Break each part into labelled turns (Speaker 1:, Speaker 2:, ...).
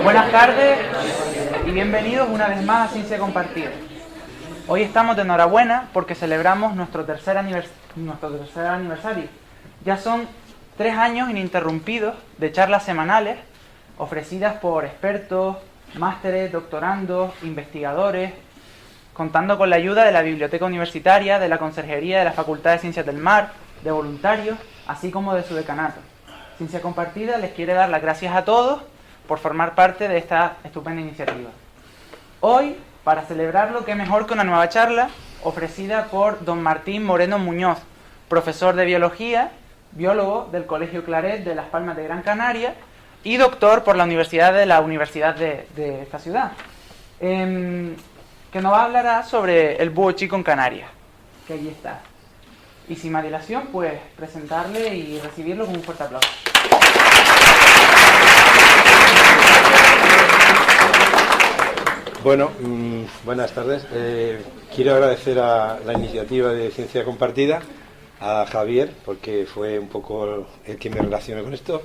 Speaker 1: Buenas tardes y bienvenidos una vez más a Ciencia Compartida. Hoy estamos de enhorabuena porque celebramos nuestro tercer aniversario. Ya son 3 años ininterrumpidos de charlas semanales ofrecidas por expertos, másteres, doctorandos, investigadores, contando con la ayuda de la Biblioteca Universitaria, de la Conserjería de la Facultad de Ciencias del Mar, de voluntarios, así como de su decanato. Ciencia Compartida les quiere dar las gracias a todos por formar parte de esta estupenda iniciativa. Hoy, para celebrarlo, qué mejor que una nueva charla ofrecida por don Martín Moreno Muñoz, profesor de biología, biólogo del Colegio Claret de Las Palmas de Gran Canaria y doctor por la Universidad de esta ciudad, que nos hablará sobre el búho chico en Canarias, que allí está. Y sin más dilación, pues presentarle y recibirlo con un fuerte aplauso.
Speaker 2: Bueno, buenas tardes. Quiero agradecer a la iniciativa de Ciencia Compartida, a Javier, porque fue un poco el que me relacionó con esto,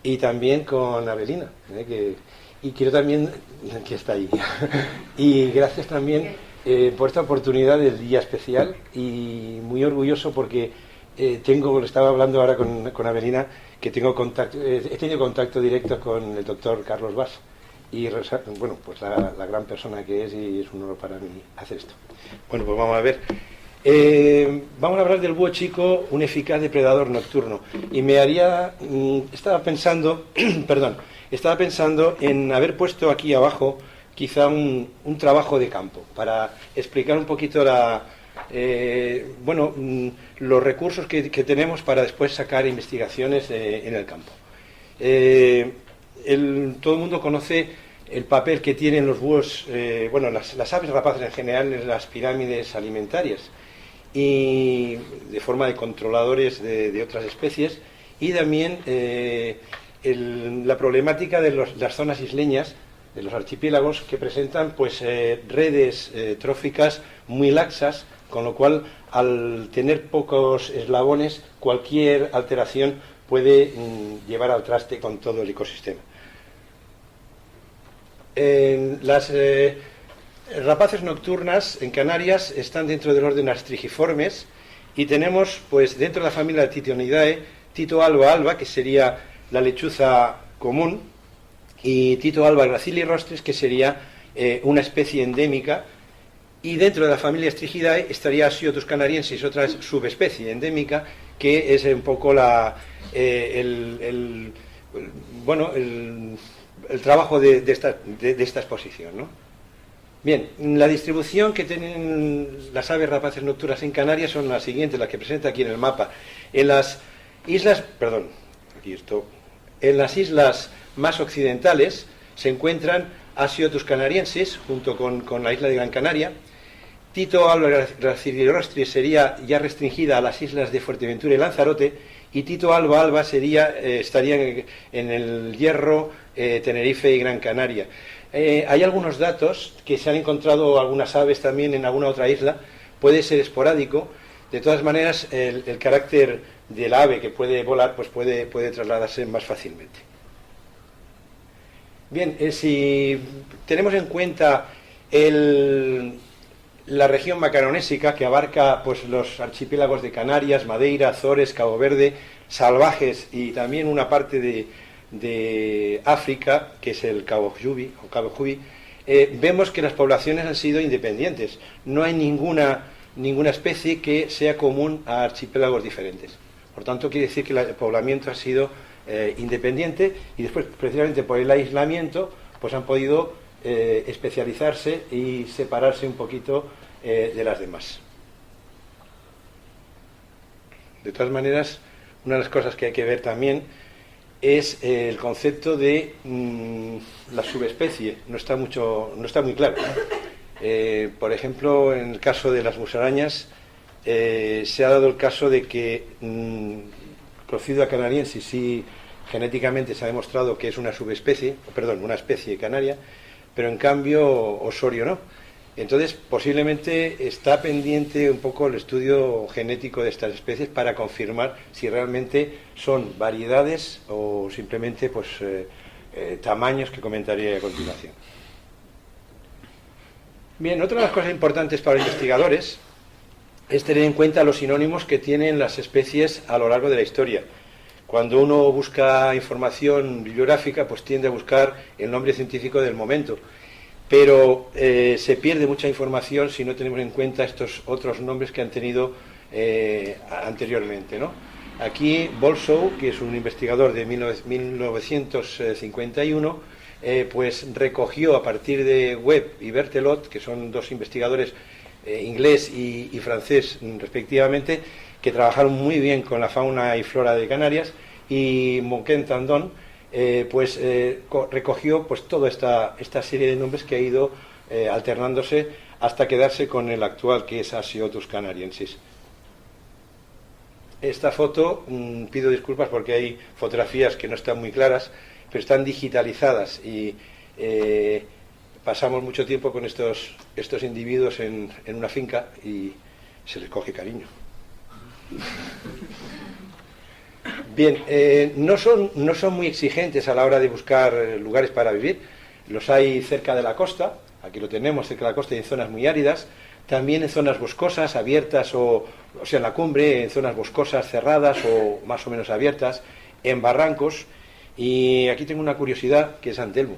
Speaker 2: y también con Avelina, y quiero también, que está ahí, y gracias también por esta oportunidad del día especial, y muy orgulloso porque estaba hablando ahora con Avelina, que he tenido contacto directo con el doctor Carlos Bas, y bueno, pues la gran persona que es, y es un honor para mí hacer esto. Bueno, pues vamos a ver. Vamos a hablar del búho chico, un eficaz depredador nocturno. Y estaba pensando en haber puesto aquí abajo quizá un trabajo de campo para explicar un poquito los recursos que tenemos para después sacar investigaciones en el campo. Todo el mundo conoce el papel que tienen los búhos, las aves rapaces en general en las pirámides alimentarias, y de forma de controladores de otras especies, y también la problemática de las zonas isleñas, de los archipiélagos, que presentan pues redes tróficas muy laxas, con lo cual al tener pocos eslabones cualquier alteración puede llevar al traste con todo el ecosistema. Las rapaces nocturnas en Canarias están dentro del orden Astrigiformes, y tenemos pues dentro de la familia Titonidae Tito alba alba, que sería la lechuza común, y Tito alba gracilirostris, que sería una especie endémica, y dentro de la familia Astrigidae estaría Asiotus canariensis, otra subespecie endémica, que es un poco el trabajo de esta exposición, ¿no? Bien, la distribución que tienen las aves rapaces nocturnas en Canarias son las siguientes, las que presenta aquí en el mapa. En las islas más occidentales se encuentran Asiotus canariensis, junto con la isla de Gran Canaria. Tito alba gracilirostris sería ya restringida a las islas de Fuerteventura y Lanzarote, y Tito alba alba estaría en el Hierro, Tenerife y Gran Canaria. Hay algunos datos que se han encontrado algunas aves también en alguna otra isla, puede ser esporádico. De todas maneras, el carácter del ave que puede volar pues puede trasladarse más fácilmente. Bien, si tenemos en cuenta la región macaronésica, que abarca pues los archipiélagos de Canarias, Madeira, Azores, Cabo Verde, salvajes, y también una parte de África, que es el Cabo Juby, vemos que las poblaciones han sido independientes. No hay ninguna especie que sea común a archipiélagos diferentes. Por tanto, quiere decir que el poblamiento ha sido independiente, y después, precisamente por el aislamiento, pues han podido especializarse y separarse un poquito de las demás. De todas maneras, una de las cosas que hay que ver también es el concepto de la subespecie. No está muy claro. Por ejemplo, en el caso de las musarañas, se ha dado el caso de que Clostridia canariensis sí genéticamente se ha demostrado que es una especie canaria, pero en cambio Osorio no. Entonces, posiblemente está pendiente un poco el estudio genético de estas especies para confirmar si realmente son variedades o simplemente pues tamaños que comentaré a continuación. Bien, otra de las cosas importantes para los investigadores es tener en cuenta los sinónimos que tienen las especies a lo largo de la historia. Cuando uno busca información bibliográfica, pues tiende a buscar el nombre científico del momento, pero se pierde mucha información si no tenemos en cuenta estos otros nombres que han tenido anteriormente, ¿no? Aquí Bolsow, que es un investigador de 1951, pues recogió a partir de Webb y Berthelot, que son dos investigadores inglés y francés respectivamente, que trabajaron muy bien con la fauna y flora de Canarias, y Moquin-Tandon recogió pues toda esta serie de nombres que ha ido alternándose hasta quedarse con el actual, que es Asiotus canariensis. Esta foto, pido disculpas porque hay fotografías que no están muy claras, pero están digitalizadas y pasamos mucho tiempo con estos individuos en una finca y se les coge cariño. Bien, no son muy exigentes a la hora de buscar lugares para vivir. Los hay cerca de la costa, aquí lo tenemos, cerca de la costa, y en zonas muy áridas. También en zonas boscosas, abiertas, o sea, en la cumbre, en zonas boscosas cerradas o más o menos abiertas, en barrancos. Y aquí tengo una curiosidad, que es San Telmo.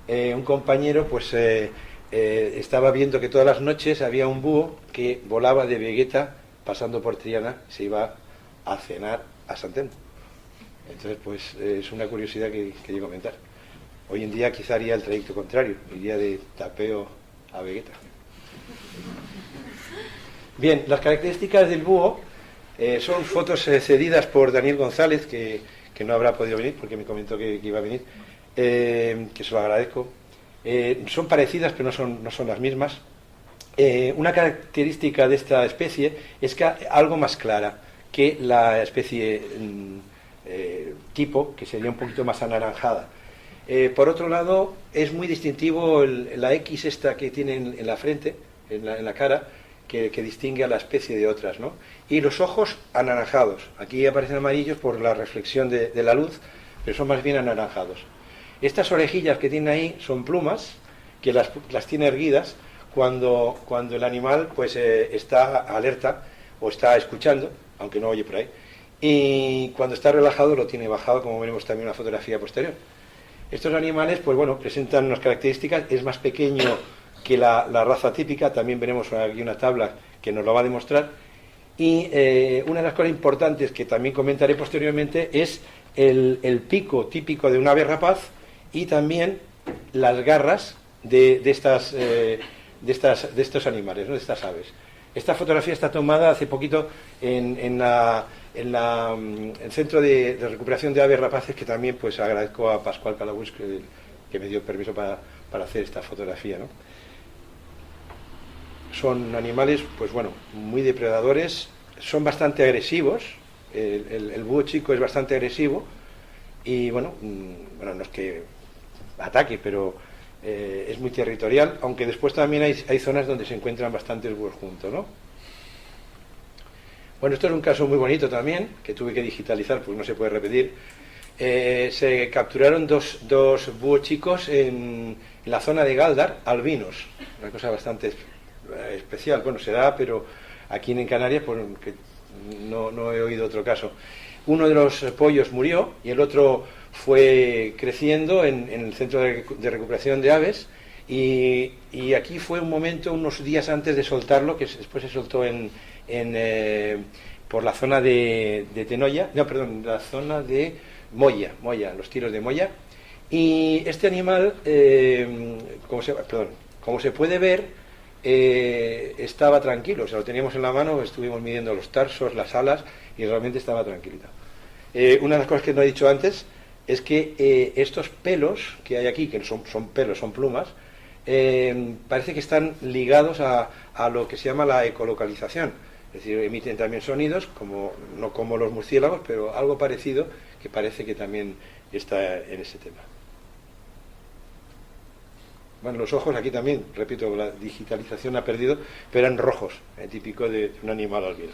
Speaker 2: Un compañero pues estaba viendo que todas las noches había un búho que volaba de Vegueta, pasando por Triana, se iba a cenar a San Telmo. Entonces pues es una curiosidad que quería comentar. Hoy en día quizá haría el trayecto contrario, iría de Tapeo a Vegueta. Bien, las características del búho son fotos cedidas por Daniel González, que no habrá podido venir porque me comentó que iba a venir, que se lo agradezco. Son parecidas, pero no son las mismas. Una característica de esta especie es que algo más clara que la especie tipo, que sería un poquito más anaranjada. Por otro lado, es muy distintivo la X esta que tiene en la frente, en la cara, que distingue a la especie de otras, ¿no? Y los ojos anaranjados. Aquí aparecen amarillos por la reflexión de la luz, pero son más bien anaranjados. Estas orejillas que tiene ahí son plumas, que las tiene erguidas cuando el animal pues está alerta o está escuchando, aunque no oye por ahí, y cuando está relajado lo tiene bajado, como veremos también en una fotografía posterior. Estos animales, pues bueno, presentan unas características. Es más pequeño que la raza típica, también veremos aquí una tabla que nos lo va a demostrar. Y una de las cosas importantes que también comentaré posteriormente es el pico típico de un ave rapaz y también las garras de estos animales, ¿no? De estas aves. Esta fotografía está tomada hace poquito en el Centro de Recuperación de Aves Rapaces, que también pues agradezco a Pascual Calabús que me dio permiso para hacer esta fotografía, ¿no? Son animales, pues bueno, muy depredadores, son bastante agresivos. El búho chico es bastante agresivo y bueno, no es que ataque, pero es muy territorial, aunque después también hay zonas donde se encuentran bastantes búhos juntos, ¿no? Bueno, esto es un caso muy bonito también, que tuve que digitalizar porque no se puede repetir. Se capturaron dos búhos chicos en la zona de Galdar, albinos, una cosa bastante especial. Bueno, se da, pero aquí en Canarias pues, que no he oído otro caso. Uno de los pollos murió y el otro fue creciendo en el Centro de Recuperación de Aves, y aquí fue un momento, unos días antes de soltarlo, que después se soltó por la zona de Tenoya, la zona de Moya, los tiros de Moya. Y este animal, como se puede ver, estaba tranquilo, o sea, lo teníamos en la mano, estuvimos midiendo los tarsos, las alas, y realmente estaba tranquilito. Una de las cosas que no he dicho antes es que estos pelos que hay aquí, que son pelos, son plumas, parece que están ligados a lo que se llama la ecolocalización. Es decir, emiten también sonidos, no como los murciélagos, pero algo parecido, que parece que también está en ese tema. Bueno, los ojos aquí también, repito, la digitalización ha perdido, pero eran rojos, típico de un animal albino.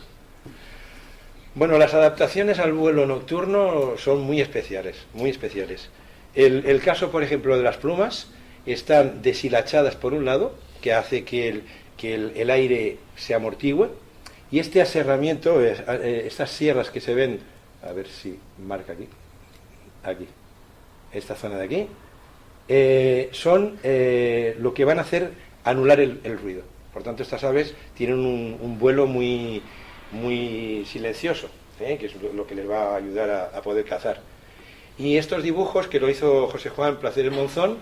Speaker 2: Bueno, las adaptaciones al vuelo nocturno son muy especiales, muy especiales. El caso, por ejemplo, de las plumas, están deshilachadas por un lado, que hace que el aire se amortigüe, y este aserramiento, estas sierras que se ven, a ver si marca aquí, esta zona de aquí, son lo que van a hacer anular el ruido. Por tanto, estas aves tienen un vuelo muy, muy silencioso, que es lo que les va a ayudar a poder cazar. Y estos dibujos, que lo hizo José Juan Placeres Monzón,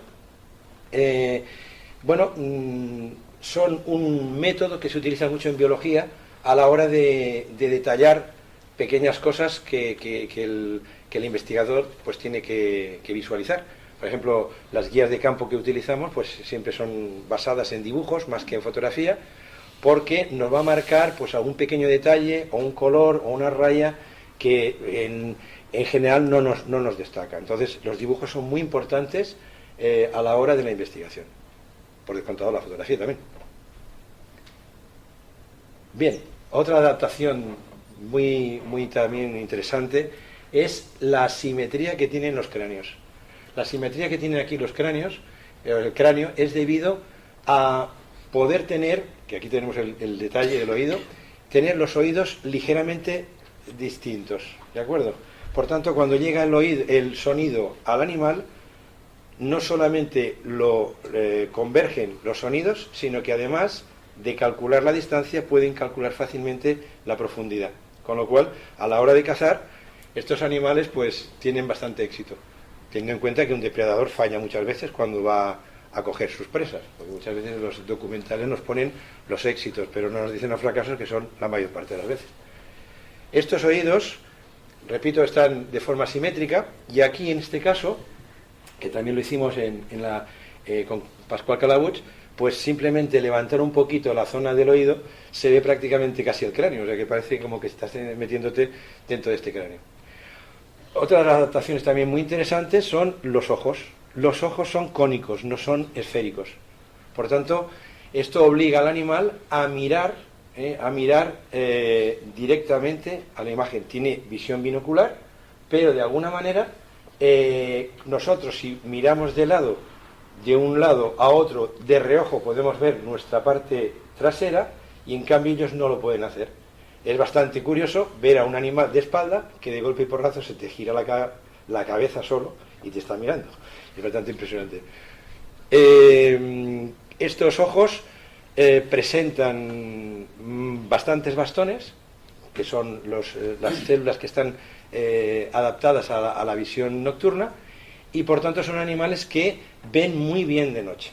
Speaker 2: son un método que se utiliza mucho en biología a la hora de detallar pequeñas cosas que el investigador pues tiene que visualizar. Por ejemplo, las guías de campo que utilizamos pues siempre son basadas en dibujos más que en fotografía, porque nos va a marcar pues algún pequeño detalle o un color o una raya que en general no nos destaca. Entonces, los dibujos son muy importantes a la hora de la investigación. Por descontado la fotografía también. Bien, otra adaptación muy, muy también interesante es la simetría que tienen los cráneos. La simetría que tienen aquí los cráneos, el cráneo, es debido a poder tener, que aquí tenemos el detalle del oído, tener los oídos ligeramente distintos, ¿de acuerdo? Por tanto, cuando llega el sonido al animal, no solamente convergen los sonidos, sino que además de calcular la distancia, pueden calcular fácilmente la profundidad. Con lo cual, a la hora de cazar, estos animales pues tienen bastante éxito. Teniendo en cuenta que un depredador falla muchas veces cuando va a coger sus presas, porque muchas veces los documentales nos ponen los éxitos, pero no nos dicen los fracasos, que son la mayor parte de las veces. Estos oídos, repito, están de forma simétrica, y aquí en este caso, que también lo hicimos con Pascual Calabuig, pues simplemente levantar un poquito la zona del oído, se ve prácticamente casi el cráneo, o sea que parece como que estás metiéndote dentro de este cráneo. Otras adaptaciones también muy interesantes son los ojos. Los ojos son cónicos, no son esféricos. Por tanto, esto obliga al animal a mirar directamente a la imagen. Tiene visión binocular, pero de alguna manera nosotros, si miramos de un lado a otro de reojo, podemos ver nuestra parte trasera, y en cambio ellos no lo pueden hacer. Es bastante curioso ver a un animal de espalda que de golpe y porrazo se te gira la cabeza solo y te está mirando. Es bastante impresionante. Estos ojos presentan bastantes bastones, que son las células que están adaptadas a la visión nocturna, y por tanto son animales que ven muy bien de noche,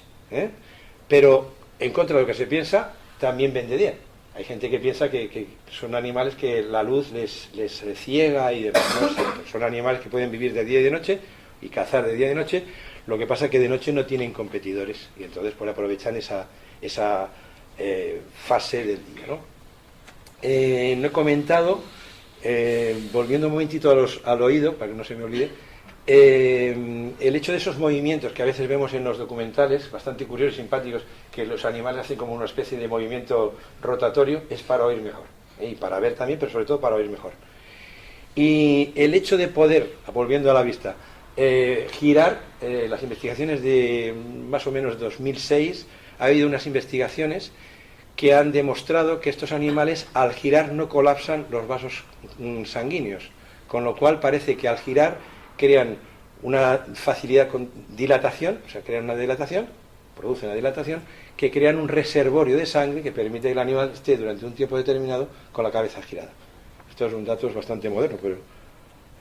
Speaker 2: pero en contra de lo que se piensa, también ven de día. Hay gente que piensa que son animales que la luz les ciega y demás. No, son animales que pueden vivir de día y de noche y cazar de día y de noche. Lo que pasa es que de noche no tienen competidores, y entonces pues aprovechan esa fase del día, ¿no? No he comentado, volviendo un momentito al oído, para que no se me olvide, el hecho de esos movimientos que a veces vemos en los documentales, bastante curiosos y simpáticos, que los animales hacen como una especie de movimiento rotatorio, es para oír mejor, y para ver también, pero sobre todo para oír mejor. Y el hecho de poder, volviendo a la vista, girar, las investigaciones de más o menos 2006, ha habido unas investigaciones que han demostrado que estos animales al girar no colapsan los vasos sanguíneos, con lo cual parece que al girar crean una facilidad con dilatación, o sea, crean una dilatación, producen una dilatación, que crean un reservorio de sangre que permite que el animal esté durante un tiempo determinado con la cabeza girada. Esto es un dato bastante moderno, pero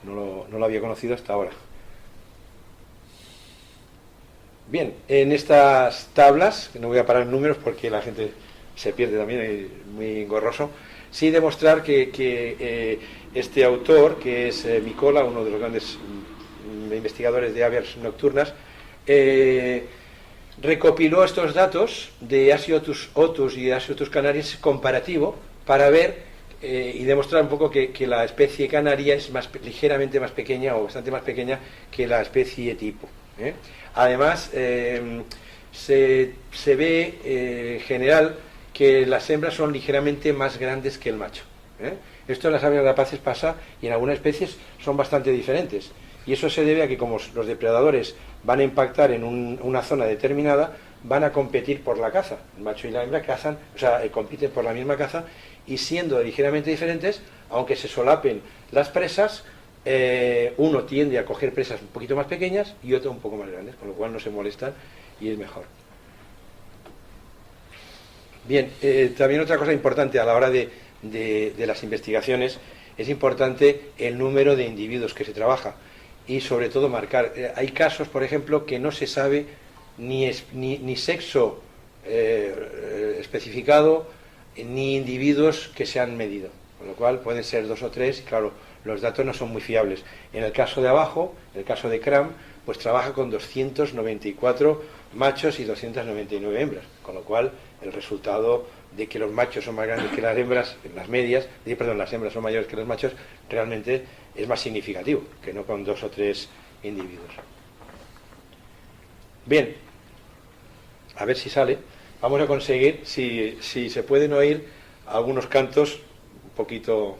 Speaker 2: no lo había conocido hasta ahora. Bien, en estas tablas, que no voy a parar en números porque la gente se pierde también, es muy engorroso, sí demostrar que este autor, que es Mykola, uno de los grandes investigadores de aves nocturnas, recopiló estos datos de Asiotus otus y Asiotus canaris comparativo para ver y demostrar un poco que la especie canaria es ligeramente más pequeña o bastante más pequeña que la especie tipo. Además, se ve en general que las hembras son ligeramente más grandes que el macho. Esto en las aves rapaces pasa, y en algunas especies son bastante diferentes. Y eso se debe a que como los depredadores van a impactar en una zona determinada, van a competir por la caza. El macho y la hembra cazan, o sea, compiten por la misma caza, y siendo ligeramente diferentes, aunque se solapen las presas, uno tiende a coger presas un poquito más pequeñas y otro un poco más grandes, con lo cual no se molestan y es mejor. Bien, también otra cosa importante a la hora de las investigaciones, es importante el número de individuos que se trabaja y sobre todo marcar. Hay casos, por ejemplo, que no se sabe ni sexo especificado, ni individuos que se han medido, con lo cual pueden ser 2 o 3 y claro, los datos no son muy fiables. En el caso de abajo, en el caso de CRAM, pues trabaja con 294 machos y 299 hembras, con lo cual el resultado de que los machos son más grandes que las hembras, las medias, las hembras son mayores que los machos, realmente es más significativo que no con 2 o 3 individuos. Bien, a ver si sale. Vamos a conseguir, si se pueden oír algunos cantos un poquito.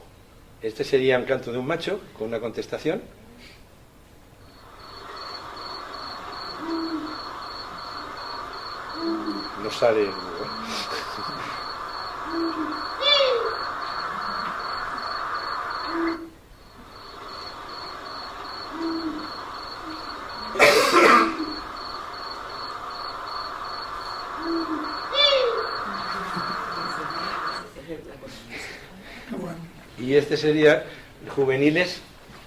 Speaker 2: Este sería un canto de un macho con una contestación. No sale. Y este sería juveniles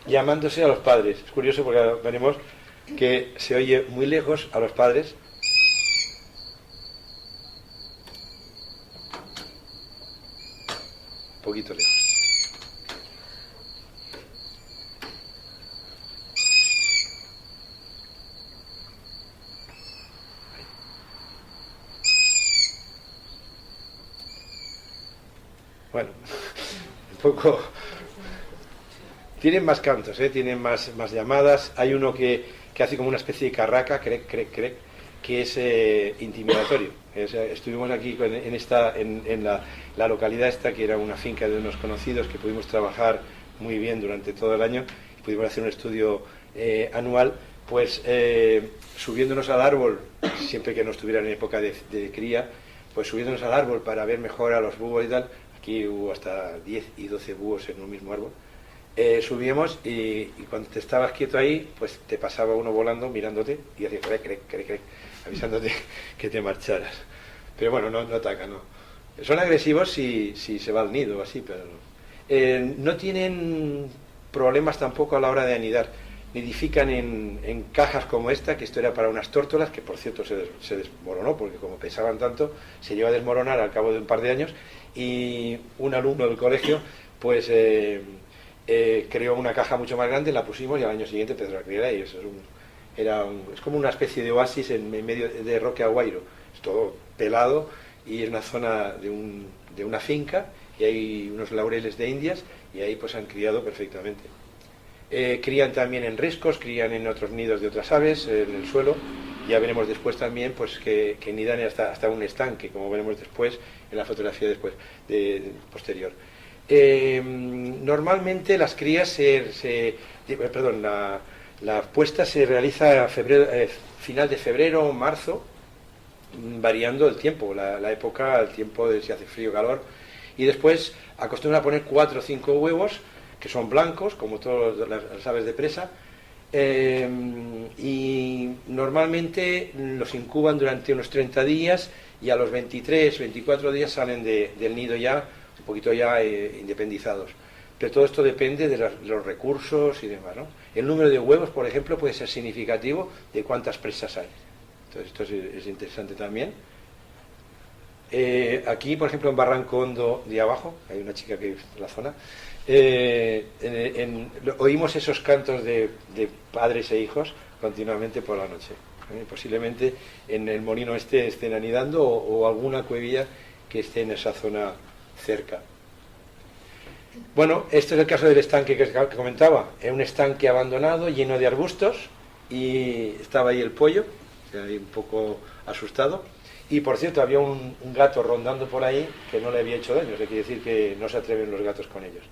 Speaker 2: llamándose a los padres. Es curioso porque veremos que se oye muy lejos a los padres. Un poquito lejos. Bueno, un poco. Tienen más cantos, tienen más llamadas. Hay uno que hace como una especie de carraca, crec, que es intimidatorio. Estuvimos aquí en la localidad esta, que era una finca de unos conocidos, que pudimos trabajar muy bien durante todo el año, y pudimos hacer un estudio anual, pues subiéndonos al árbol, siempre que no estuvieran en época de cría, pues subiéndonos al árbol para ver mejor a los búhos y tal. Aquí hubo hasta 10 y 12 búhos en un mismo árbol. Subíamos y cuando te estabas quieto ahí, pues te pasaba uno volando mirándote y hacía crec, avisándote que te marcharas. Pero bueno, no ataca, no. Son agresivos si se va al nido o así, pero no tienen problemas tampoco a la hora de anidar. Nidifican en cajas como esta, que esto era para unas tórtolas, que por cierto se desmoronó, porque como pesaban tanto, se llegó a desmoronar al cabo de un par de años, y un alumno del colegio, pues creó una caja mucho más grande, la pusimos y al año siguiente empezó a criar, y eso es como una especie de oasis en medio de Roque Aguairo. Es todo pelado y es una zona de una finca, y hay unos laureles de indias, y ahí pues han criado perfectamente. Crían también en riscos, crían en otros nidos de otras aves, en el suelo. Ya veremos después también pues que nidan hasta un estanque, como veremos después en la fotografía posterior. Normalmente las crías la puesta se realiza a final de febrero o marzo, variando el tiempo, la época, el tiempo de si hace frío o calor, y después acostumbran a poner 4 o 5 huevos, que son blancos, como todas las aves de presa, y normalmente los incuban durante unos 30 días, y a los 23, 24 días salen del nido ya, un poquito ya independizados. Pero todo esto depende de los recursos y demás, ¿no? El número de huevos, por ejemplo, puede ser significativo de cuántas presas hay. Entonces esto es interesante también. Aquí, por ejemplo, en Barranco Hondo de abajo, hay una chica que vive en la zona, oímos esos cantos de padres e hijos continuamente por la noche. Posiblemente en el molino estén anidando, o alguna cuevilla que esté en esa zona cerca. Bueno, este es el caso del estanque que comentaba. Es un estanque abandonado, lleno de arbustos, y estaba ahí el pollo, ahí un poco asustado. Y por cierto, había un gato rondando por ahí que no le había hecho daño. Eso quiere decir que no se atreven los gatos con ellos.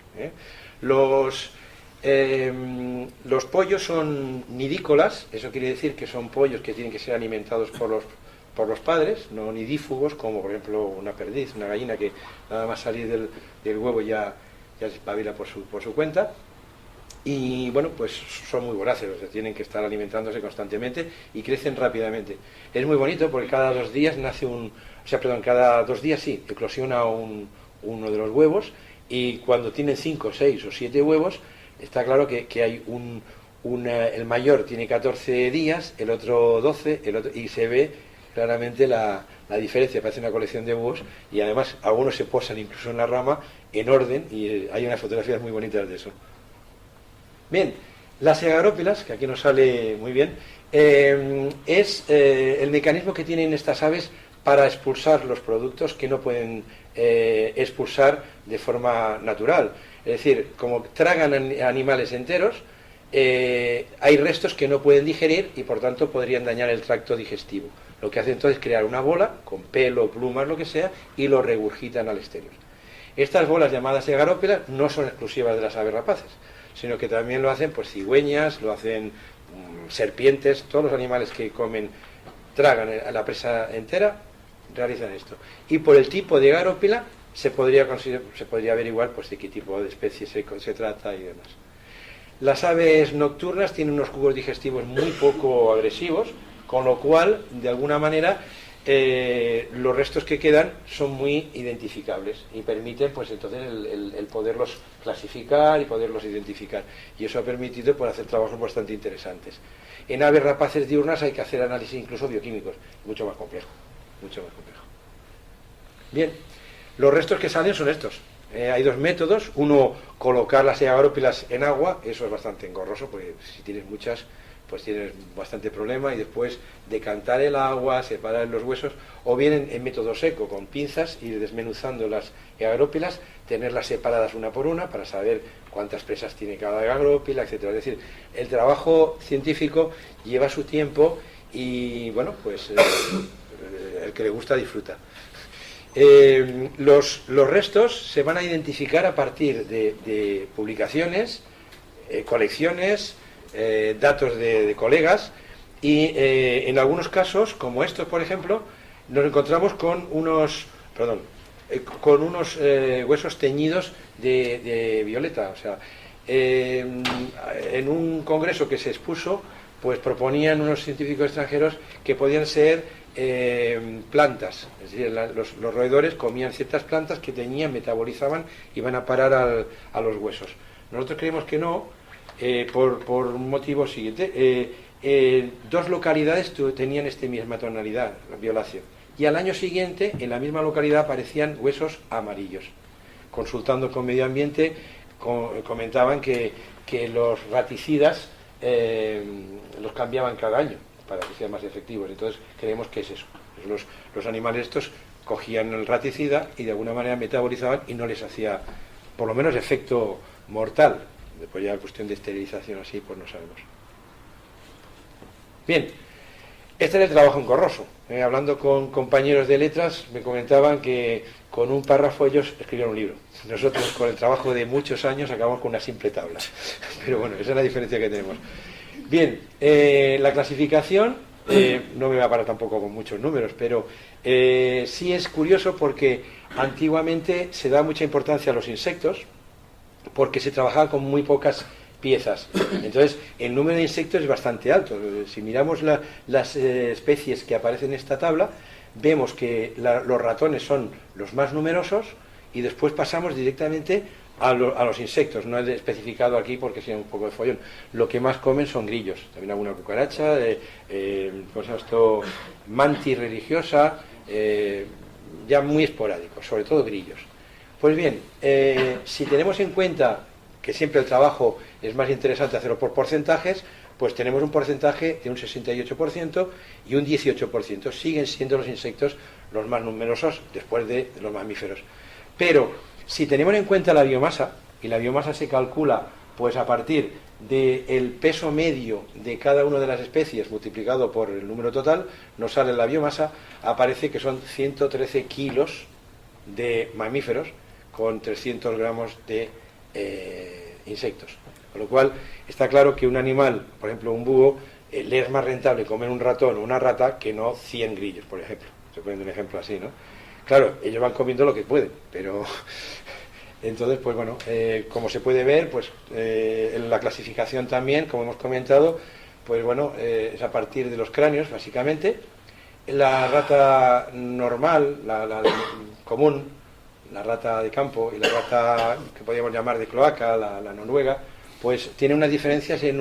Speaker 2: Los pollos son nidícolas, eso quiere decir que son pollos que tienen que ser alimentados por los padres, no nidífugos, como por ejemplo una perdiz, una gallina que nada más salir del huevo ya se espabila por su cuenta. Y bueno, pues son muy voraces, o sea, tienen que estar alimentándose constantemente y crecen rápidamente. Es muy bonito porque cada 2 días cada 2 días sí, eclosiona uno de los huevos, y cuando tienen 5, 6 o 7 huevos, está claro que hay el mayor tiene 14 días, el otro 12, y se ve claramente la diferencia. Parece una colección de huevos, y además algunos se posan incluso en la rama en orden, y hay unas fotografías muy bonitas de eso. Bien, las segarópilas, que aquí nos sale muy bien, es el mecanismo que tienen estas aves para expulsar los productos que no pueden expulsar de forma natural. Es decir, como tragan animales enteros, hay restos que no pueden digerir y por tanto podrían dañar el tracto digestivo. Lo que hacen entonces es crear una bola con pelo, plumas, lo que sea, y lo regurgitan al exterior. Estas bolas llamadas segarópilas no son exclusivas de las aves rapaces, sino que también lo hacen pues cigüeñas, lo hacen serpientes, todos los animales que tragan a la presa entera, realizan esto. Y por el tipo de garópila se podría averiguar pues de qué tipo de especie se trata y demás. Las aves nocturnas tienen unos jugos digestivos muy poco agresivos, con lo cual, de alguna manera, los restos que quedan son muy identificables y permiten pues entonces el poderlos clasificar y poderlos identificar, y eso ha permitido pues, hacer trabajos bastante interesantes. En aves rapaces diurnas hay que hacer análisis incluso bioquímicos, mucho más complejo. Bien, los restos que salen son estos. Hay 2 métodos: uno, colocar las segarópilas en agua, eso es bastante engorroso porque si tienes muchas pues tienes bastante problema, y después decantar el agua, separar los huesos, o bien en método seco, con pinzas, ir desmenuzando las agrópilas, tenerlas separadas una por una para saber cuántas presas tiene cada agrópila, etcétera. Es decir, el trabajo científico lleva su tiempo y, bueno, pues el que le gusta disfruta. Los restos se van a identificar a partir de publicaciones, colecciones, datos de colegas, y en algunos casos, como estos por ejemplo, nos encontramos con unos huesos teñidos de violeta. O sea, en un congreso que se expuso, pues proponían unos científicos extranjeros que podían ser plantas, es decir, los roedores comían ciertas plantas que teñían, metabolizaban y van a parar a los huesos. Nosotros creemos que no, por un motivo siguiente. 2 localidades tenían esta misma tonalidad, la violáceo, y al año siguiente en la misma localidad aparecían huesos amarillos. Consultando con medio ambiente comentaban que los raticidas los cambiaban cada año para que sean más efectivos. Entonces creemos que es eso. Los animales estos cogían el raticida y de alguna manera metabolizaban y no les hacía, por lo menos, efecto mortal. Después ya la cuestión de esterilización así, pues no sabemos. Bien, este era el trabajo engorroso. Hablando con compañeros de letras, me comentaban que con un párrafo ellos escribieron un libro. Nosotros, con el trabajo de muchos años, acabamos con una simple tabla. Pero bueno, esa es la diferencia que tenemos. Bien, la clasificación, no me va a parar tampoco con muchos números, pero sí es curioso porque antiguamente se da mucha importancia a los insectos, porque se trabajaba con muy pocas piezas. Entonces, el número de insectos es bastante alto. Si miramos las especies que aparecen en esta tabla, vemos que los ratones son los más numerosos, y después pasamos directamente a los insectos. No he especificado aquí porque sea un poco de follón. Lo que más comen son grillos, también alguna cucaracha, mantis religiosa, ya muy esporádico, sobre todo grillos. Pues bien, si tenemos en cuenta que siempre el trabajo es más interesante hacerlo por porcentajes, pues tenemos un porcentaje de un 68% y un 18%. Siguen siendo los insectos los más numerosos después de los mamíferos. Pero si tenemos en cuenta la biomasa, y la biomasa se calcula pues a partir del peso medio de cada una de las especies multiplicado por el número total, nos sale la biomasa, aparece que son 113 kilos de mamíferos con 300 gramos de insectos. Con lo cual, está claro que un animal, por ejemplo un búho, le es más rentable comer un ratón o una rata que no 100 grillos, por ejemplo. Se pone un ejemplo así, ¿no? Claro, ellos van comiendo lo que pueden, pero... Entonces, pues bueno, como se puede ver, pues en la clasificación también, como hemos comentado, pues bueno, es a partir de los cráneos, básicamente. La rata normal, la común, la rata de campo y la rata que podríamos llamar de cloaca, la noruega, pues tiene unas diferencias en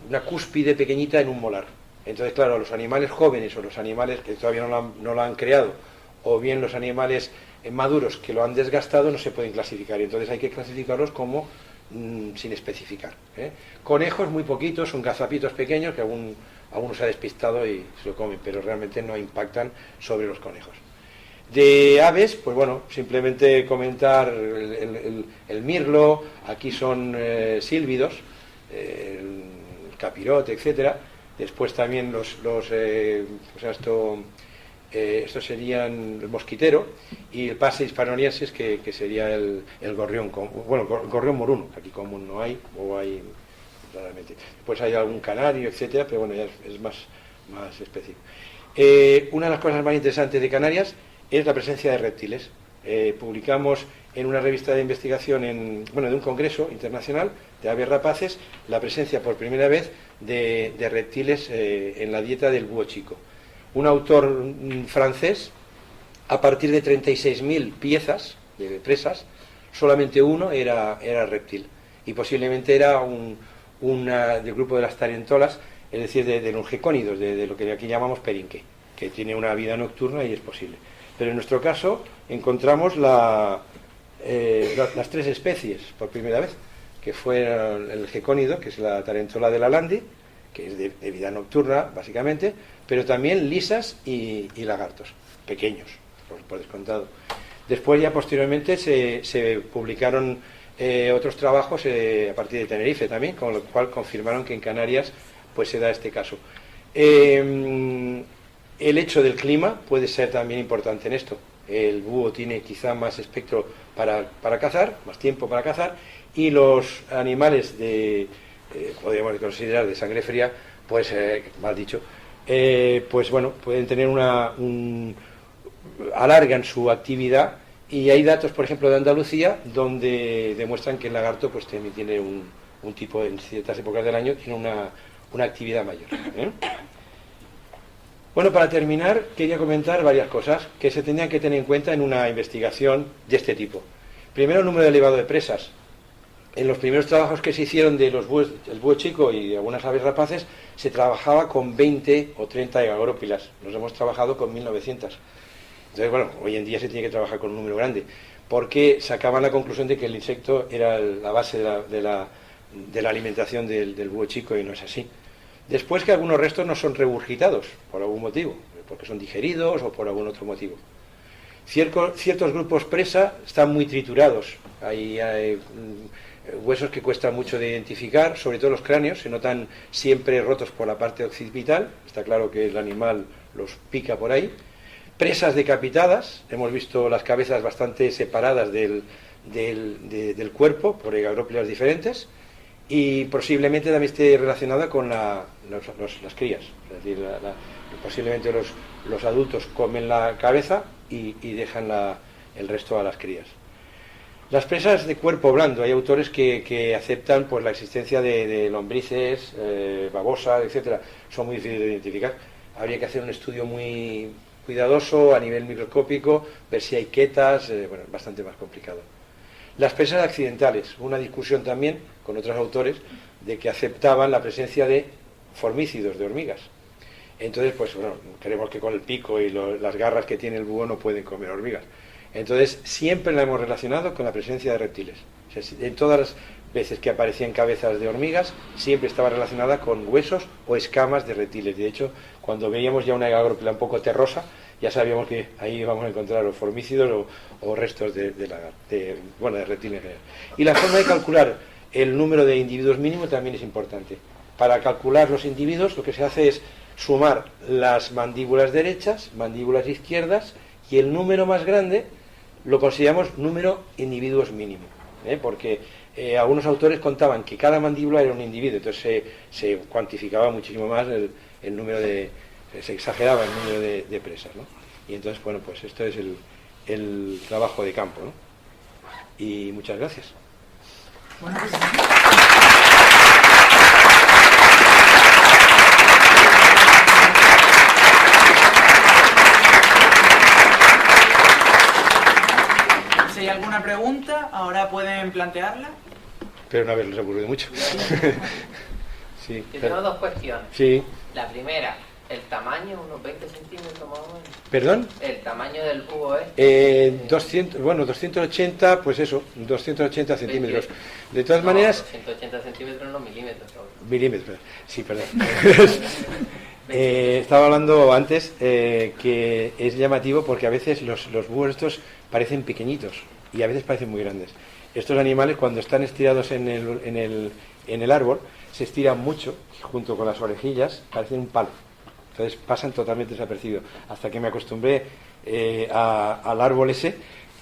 Speaker 2: una cúspide pequeñita en un molar. Entonces, claro, los animales jóvenes o los animales que todavía no lo han creado, o bien los animales maduros que lo han desgastado, no se pueden clasificar. Y entonces hay que clasificarlos como sin especificar. Conejos muy poquitos, son gazapitos pequeños que algunos se ha despistado y se lo comen, pero realmente no impactan sobre los conejos. De aves, pues bueno, simplemente comentar el mirlo, aquí son sílvidos, el capirote, etcétera. Después también estos serían el mosquitero, y el pase hispanoensis, que sería el gorrión, gorrión moruno, que aquí común no hay, o hay raramente. Después hay algún canario, etcétera, pero bueno, ya es más específico. Una de las cosas más interesantes de Canarias es la presencia de reptiles. Publicamos en una revista de investigación de un congreso internacional de aves rapaces la presencia por primera vez de reptiles en la dieta del búho chico. Un autor francés, a partir de 36.000 piezas de presas, solamente uno era reptil, y posiblemente era del grupo de las tarentolas, es decir, de los gecónidos, de lo que aquí llamamos perinque, que tiene una vida nocturna y es posible. Pero en nuestro caso encontramos las 3 especies por primera vez, que fue el gecónido, que es la tarentola de la landi, que es de vida nocturna, básicamente, pero también lisas y lagartos, pequeños, por descontado. Después, ya posteriormente, se publicaron otros trabajos a partir de Tenerife también, con lo cual confirmaron que en Canarias pues se da este caso. El hecho del clima puede ser también importante en esto. El búho tiene quizá más espectro para cazar, más tiempo para cazar, y los animales podríamos considerar de sangre fría, pues, mal dicho, pues bueno, pueden tener alargan su actividad, y hay datos, por ejemplo, de Andalucía, donde demuestran que el lagarto pues también tiene un tipo, en ciertas épocas del año, tiene una actividad mayor. Bueno, para terminar, quería comentar varias cosas que se tendrían que tener en cuenta en una investigación de este tipo. Primero, el número elevado de presas. En los primeros trabajos que se hicieron de el búho chico y algunas aves rapaces, se trabajaba con 20 o 30 agrópilas. Nos hemos trabajado con 1900. Entonces, bueno, hoy en día se tiene que trabajar con un número grande, porque sacaban la conclusión de que el insecto era la base de la alimentación del búho chico, y no es así. Después, que algunos restos no son regurgitados por algún motivo, porque son digeridos o por algún otro motivo. Ciertos grupos presa están muy triturados. Hay huesos que cuesta mucho de identificar, sobre todo los cráneos, se notan siempre rotos por la parte occipital, está claro que el animal los pica por ahí. Presas decapitadas, hemos visto las cabezas bastante separadas del cuerpo por agrópilas diferentes, y posiblemente también esté relacionada con las crías, es decir, posiblemente los adultos comen la cabeza y dejan el resto a las crías. Las presas de cuerpo blando, hay autores que aceptan pues la existencia de lombrices, babosas, etcétera. Son muy difíciles de identificar. Habría que hacer un estudio muy cuidadoso a nivel microscópico, ver si hay quetas, bastante más complicado. Las presas accidentales, una discusión también con otros autores de que aceptaban la presencia de formícidos, de hormigas. Entonces, pues bueno, creemos que con el pico y las garras que tiene el búho no pueden comer hormigas. Entonces, siempre la hemos relacionado con la presencia de reptiles. O sea, en todas las veces que aparecían cabezas de hormigas, siempre estaba relacionada con huesos o escamas de reptiles. De hecho, cuando veíamos ya una agrópila un poco terrosa, ya sabíamos que ahí íbamos a encontrar los formícidos o restos de reptiles en general. Y la forma de calcular el número de individuos mínimo también es importante. Para calcular los individuos, lo que se hace es sumar las mandíbulas derechas, mandíbulas izquierdas, y el número más grande lo consideramos número individuos mínimo. porque algunos autores contaban que cada mandíbula era un individuo, entonces se cuantificaba muchísimo más el número se exageraba el número de presas, ¿no? Y entonces, bueno, pues esto es el trabajo de campo, ¿no? Y muchas gracias.
Speaker 1: Bueno, pues... Si hay alguna pregunta, ahora pueden plantearla.
Speaker 2: Pero no haberles ocurrido mucho. Sí.
Speaker 3: Yo tengo dos cuestiones.
Speaker 2: Sí.
Speaker 3: La primera, el tamaño, unos 20 centímetros más o menos.
Speaker 2: ¿Perdón?
Speaker 3: El tamaño del búho
Speaker 2: 280, pues eso, 280 centímetros. De todas maneras...
Speaker 3: 280 centímetros, no milímetros.
Speaker 2: Milímetros, sí, perdón. Estaba hablando antes que es llamativo porque a veces los búhos estos parecen pequeñitos y a veces parecen muy grandes. Estos animales, cuando están estirados en el árbol, se estiran mucho, junto con las orejillas, parecen un palo. Entonces pasan totalmente desapercibidos. Hasta que me acostumbré al árbol ese,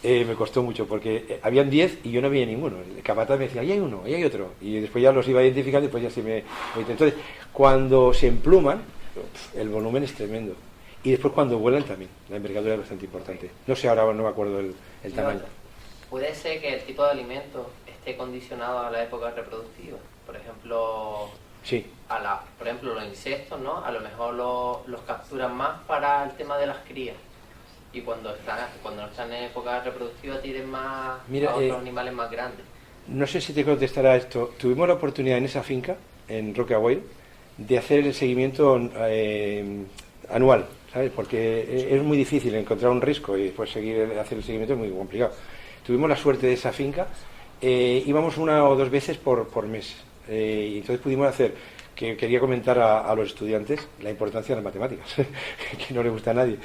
Speaker 2: me costó mucho, porque habían 10 y yo no veía ninguno. El capataz me decía, ahí hay uno, ahí hay otro. Y después ya los iba identificando y después ya se me... Entonces, cuando se empluman, el volumen es tremendo. Y después cuando vuelan también, la envergadura es bastante importante. No sé, ahora no me acuerdo el tamaño.
Speaker 3: ¿Puede ser que el tipo de alimento esté condicionado a la época reproductiva? Por ejemplo...
Speaker 2: Sí.
Speaker 3: Por ejemplo, los insectos, ¿no? A lo mejor los capturan más para el tema de las crías. Y cuando no están en época reproductiva tienen más a otros animales más grandes.
Speaker 2: No sé si te contestará esto. Tuvimos la oportunidad en esa finca, en Rocahuayl, de hacer el seguimiento anual, ¿sabes? Porque es muy difícil encontrar un risco y después hacer el seguimiento es muy complicado. Tuvimos la suerte de esa finca, íbamos 1 o 2 veces por mes. Y entonces pudimos hacer, que quería comentar a los estudiantes la importancia de las matemáticas, que no le gusta a nadie,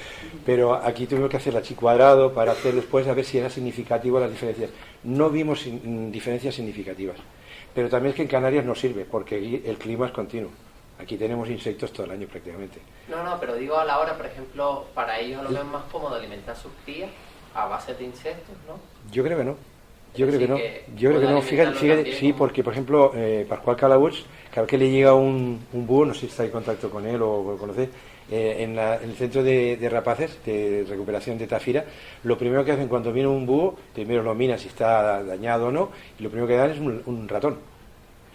Speaker 2: pero aquí tuvimos que hacer la chi cuadrado para hacer después a ver si era significativo las diferencias. No vimos diferencias significativas, pero también es que en Canarias no sirve, porque aquí el clima es continuo. Aquí tenemos insectos todo el año prácticamente.
Speaker 3: No, pero digo a la hora, por ejemplo, para ellos a lo mejor es más cómodo alimentar sus crías a base de insectos, ¿no?
Speaker 2: Yo creo que no. Yo creo que no, fíjate, sí, porque por ejemplo Pascual Calabuch, cada vez que le llega un búho, no sé si está en contacto con él o lo conoce, en el centro de rapaces, de recuperación de Tafira, lo primero que hacen cuando viene un búho, primero lo miran si está dañado o no, y lo primero que dan es un ratón,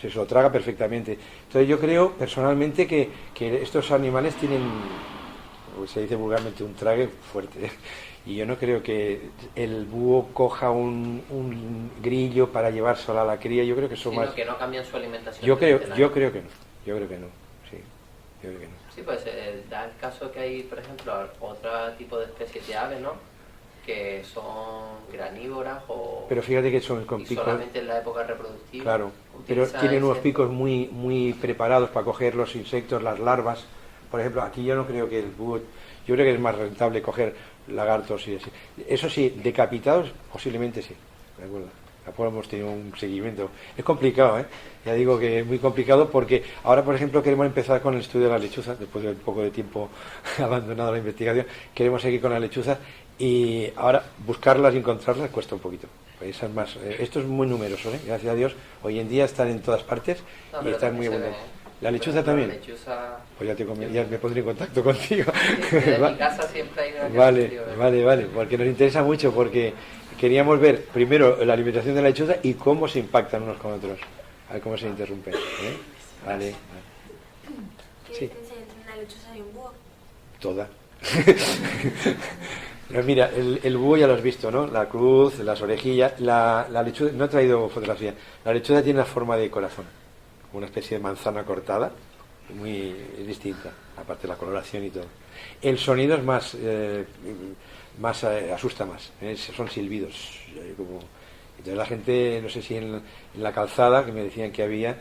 Speaker 2: se lo traga perfectamente. Entonces yo creo personalmente que estos animales tienen, se dice vulgarmente, un trague fuerte. Y yo no creo que el búho coja un grillo para llevar sola a la cría. Yo creo que son más...
Speaker 3: que no cambian su alimentación.
Speaker 2: Yo creo que no. Sí, yo creo que no.
Speaker 3: Sí, pues da el caso que hay, por ejemplo, otro tipo de especies de aves, ¿no? Que son granívoras o...
Speaker 2: Pero fíjate que son con picos...
Speaker 3: solamente en la época reproductiva.
Speaker 2: Claro, pero tienen unos picos muy preparados para coger los insectos, las larvas. Por ejemplo, aquí yo no creo que el búho... Yo creo que es más rentable coger lagartos y así. Eso sí, decapitados posiblemente sí, ¿de acuerdo? Tampoco hemos tenido un seguimiento. Es complicado, ¿eh? Ya digo que es muy complicado porque ahora, por ejemplo, queremos empezar con el estudio de las lechuzas, después de un poco de tiempo abandonado la investigación, queremos seguir con las lechuzas y ahora buscarlas y encontrarlas cuesta un poquito. Pues esas más, esto es muy numeroso, ¿eh? Gracias a Dios, hoy en día están en todas partes y están muy abundantes. ¿La lechuza también?
Speaker 3: La lechuza...
Speaker 2: Pues ya me pondré en contacto contigo.
Speaker 3: En mi casa siempre hay una
Speaker 2: Vale, porque nos interesa mucho, porque queríamos ver primero la alimentación de la lechuza y cómo se impactan unos con otros, a ver cómo se interrumpen. Vale.
Speaker 4: ¿Qué diferencia hay entre una lechuza y un búho?
Speaker 2: Toda. Pero mira, el búho ya lo has visto, ¿no? La cruz, las orejillas, la lechuza, no he traído fotografía, la lechuza tiene la forma de corazón, una especie de manzana cortada, muy distinta, aparte de la coloración y todo. El sonido es más asusta más, son silbidos. Entonces la gente, no sé si en la calzada, que me decían que había,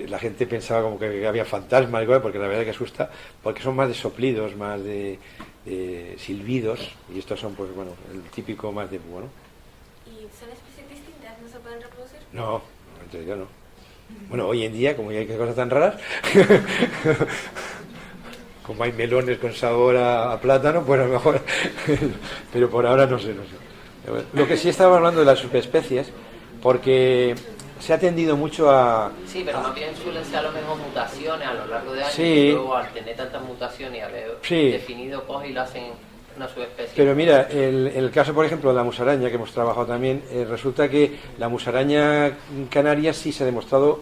Speaker 2: la gente pensaba como que había fantasmas, porque la verdad es que asusta, porque son más de soplidos, más de silbidos, y estos son, pues bueno, el típico más de búho, ¿no?
Speaker 4: ¿Y son especies distintas? ¿No se pueden reproducir?
Speaker 2: No, en realidad no. Bueno, hoy en día, como ya hay cosas tan raras, como hay melones con sabor a plátano, pues a lo mejor, pero por ahora no sé. Lo que sí estaba hablando de las subespecies, porque se ha tendido mucho a...
Speaker 3: Sí, pero más bien suelen ser a lo mejor mutaciones a lo largo de años,
Speaker 2: Sí.
Speaker 3: y luego al tener tantas mutaciones y haber
Speaker 2: Sí.
Speaker 3: definido coge y lo hacen una subespecie.
Speaker 2: Pero mira, el caso, por ejemplo, de la musaraña, que hemos trabajado también, resulta que la musaraña canaria sí se ha demostrado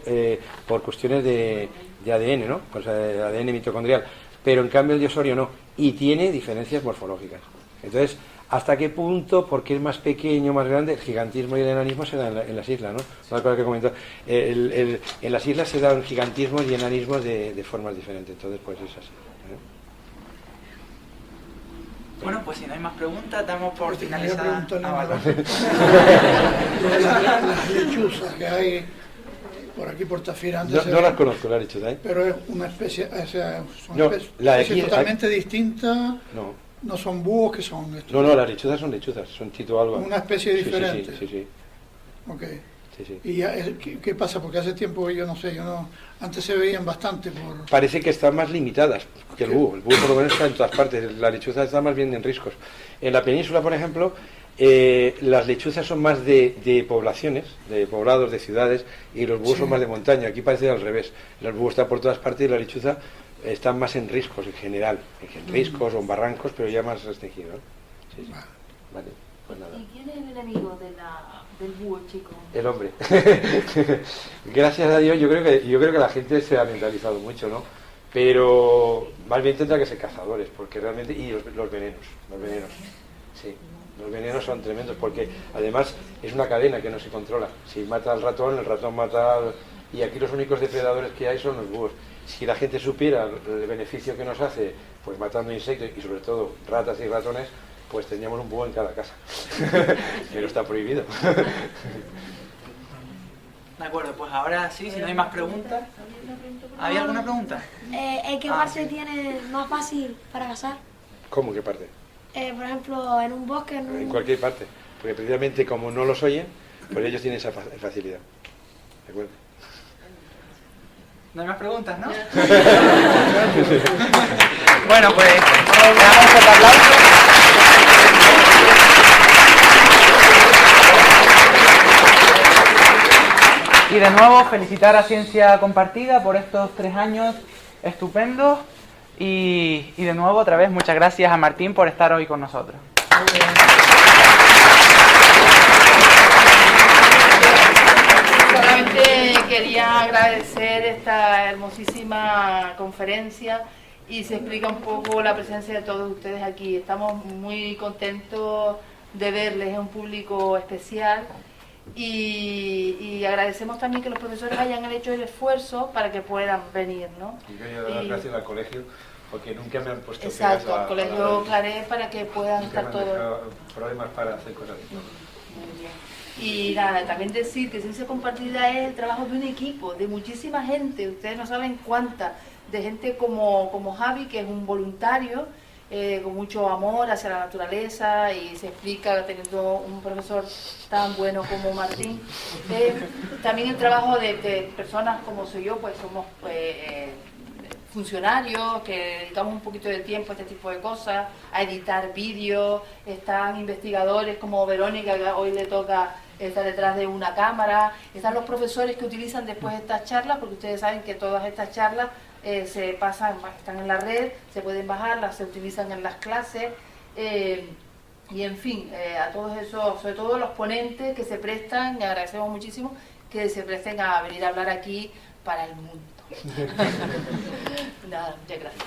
Speaker 2: por cuestiones de ADN, ¿no? Pues ADN mitocondrial, pero en cambio el diosorio no, y tiene diferencias morfológicas. Entonces, ¿hasta qué punto, porque es más pequeño, más grande, el gigantismo y el enanismo se dan en las islas, ¿no? Una cosa que comentó. En las islas se dan gigantismos y enanismos de formas diferentes, entonces pues es así.
Speaker 1: Bueno, pues si no hay más preguntas, damos por
Speaker 5: Quería
Speaker 1: finalizada.
Speaker 5: preguntarle las lechuzas que hay por aquí por Tafira antes.
Speaker 2: No las conozco, las lechuzas, ¿eh?
Speaker 5: Pero es una especie, o sea, son
Speaker 2: No, la de
Speaker 5: especies
Speaker 2: aquí-
Speaker 5: totalmente distintas.
Speaker 2: No,
Speaker 5: son búhos, que son estos.
Speaker 2: no, las lechuzas son lechuzas, son Tito Alba.
Speaker 5: Una especie
Speaker 2: Sí,
Speaker 5: diferente.
Speaker 2: Sí.
Speaker 5: Ok.
Speaker 2: Sí.
Speaker 5: ¿Y ya, qué pasa? Porque hace tiempo yo no sé, antes se veían bastante por...
Speaker 2: Parece que están más limitadas que el búho. El búho por lo menos está en todas partes, la lechuza está más bien en riscos. En la península, por ejemplo, las lechuzas son más de poblaciones, de poblados, de ciudades, y los búhos son más de montaña. Aquí parece al revés. El búho está por todas partes y la lechuza está más en riscos en general, en riscos o en barrancos, pero ya más restringido, ¿no? Sí. Vale, pues nada.
Speaker 6: ¿Y quién es el enemigo del búho, chico?
Speaker 2: El hombre. Gracias a Dios, yo creo que la gente se ha mentalizado mucho, ¿no? Pero más bien tendrá que ser cazadores, porque realmente... Y los venenos. Sí, los venenos son tremendos, porque además es una cadena que no se controla. Si mata al ratón, el ratón mata al... Y aquí los únicos depredadores que hay son los búhos. Si la gente supiera el beneficio que nos hace, pues matando insectos y sobre todo ratas y ratones, pues tendríamos un búho en cada casa. Pero está prohibido.
Speaker 1: De acuerdo, pues ahora sí, si no hay más preguntas. ¿Había alguna pregunta?
Speaker 4: ¿En qué parte tiene más fácil para cazar?
Speaker 2: ¿Cómo? ¿Qué parte?
Speaker 4: Por ejemplo, en un bosque,
Speaker 2: En cualquier parte. Porque precisamente como no los oyen, pues ellos tienen esa facilidad. ¿De acuerdo?
Speaker 1: No hay más preguntas, ¿no? Bueno, pues le damos un fuerte aplauso. Y de nuevo felicitar a Ciencia Compartida por estos 3 años estupendos. Y de nuevo otra vez muchas gracias a Martín por estar hoy con nosotros.
Speaker 6: Solamente quería agradecer esta hermosísima conferencia y se explica un poco la presencia de todos ustedes aquí. Estamos muy contentos de verles, es un público especial y agradecemos también que los profesores hayan hecho el esfuerzo para que puedan venir, ¿no?
Speaker 2: Y quería dar gracias al colegio porque nunca me han puesto
Speaker 6: exacto, al colegio Claret para que puedan estar todos.
Speaker 2: Problemas para hacer cosas.
Speaker 6: Muy bien. Y nada, también decir que Ciencia Compartida es el trabajo de un equipo, de muchísima gente, ustedes no saben cuánta, de gente como Javi, que es un voluntario, con mucho amor hacia la naturaleza y se explica teniendo un profesor tan bueno como Martín. También el trabajo de personas como soy yo, pues somos funcionarios que dedicamos un poquito de tiempo a este tipo de cosas, a editar vídeos, están investigadores como Verónica, que hoy le toca estar detrás de una cámara, están los profesores que utilizan después estas charlas, porque ustedes saben que todas estas charlas se pasan, están en la red, se pueden bajarlas, se utilizan en las clases, y en fin, a todos esos, sobre todo los ponentes que se prestan, y agradecemos muchísimo que se presten a venir a hablar aquí para el mundo. Nada, muchas gracias.